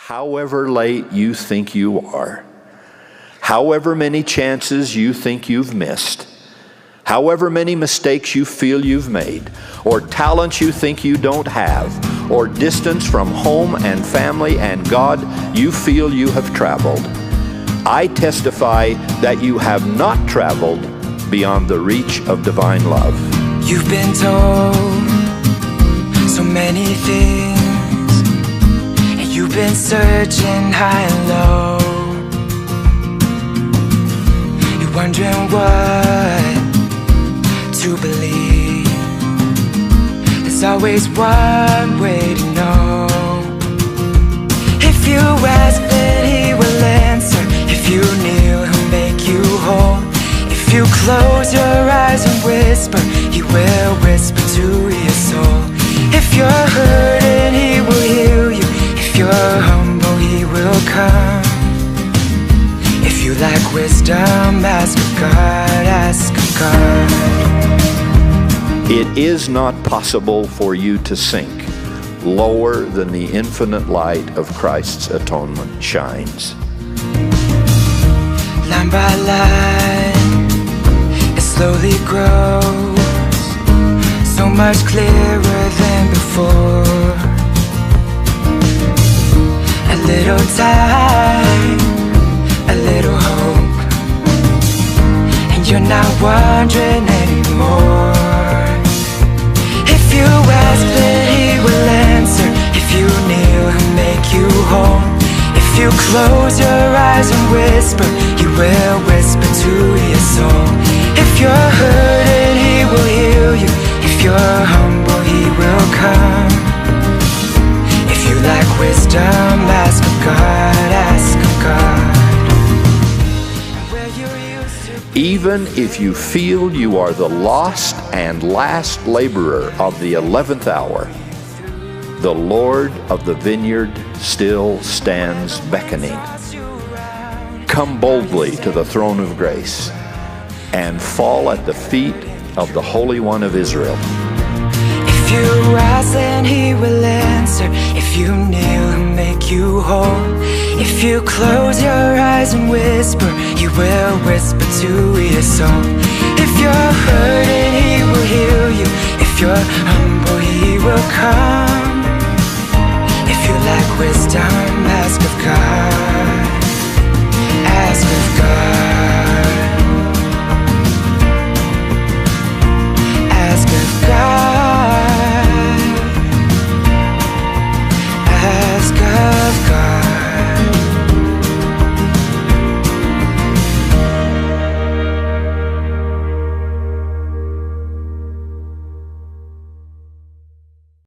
however late you think you are, however many chances you think you've missed, however many mistakes you feel you've made, or talents you think you don't have, or distance from home and family and God you feel you have traveled, I testify that you have not traveled beyond the reach of divine love. You've been told so many things, and you've been searching high and low. You're wondering what to believe. There's always one way to know. If you ask, then he will answer. If you kneel, he'll make you whole. If you close your eyes and whisper, he will whisper to your soul. If you're hurting, he will heal you. If you're humble, he will come. If you lack wisdom, ask of God, ask of God. It is not possible for you to sink lower than the infinite light of Christ's atonement shines. Line by line, it slowly grows, so much clearer than before. A little time, a little hope, and you're not wondering anymore. If you ask, then he will answer. If you kneel, he'll make you whole. If you close your eyes and whisper, he will whisper to your soul. If you're hurting, he will heal you. If you're humble, he will come. If you lack wisdom, ask of God, ask of God. Even if you feel you are the lost and last laborer of the 11th hour, the Lord of the vineyard still stands beckoning. Come boldly to the throne of grace and fall at the feet of the Holy One of Israel. If you ask, then he will answer. If you kneel, he'll make you whole. If you close your eyes and whisper, he will whisper to your soul. If you're hurting, he will heal you. If you're humble, he will come. If you lack wisdom,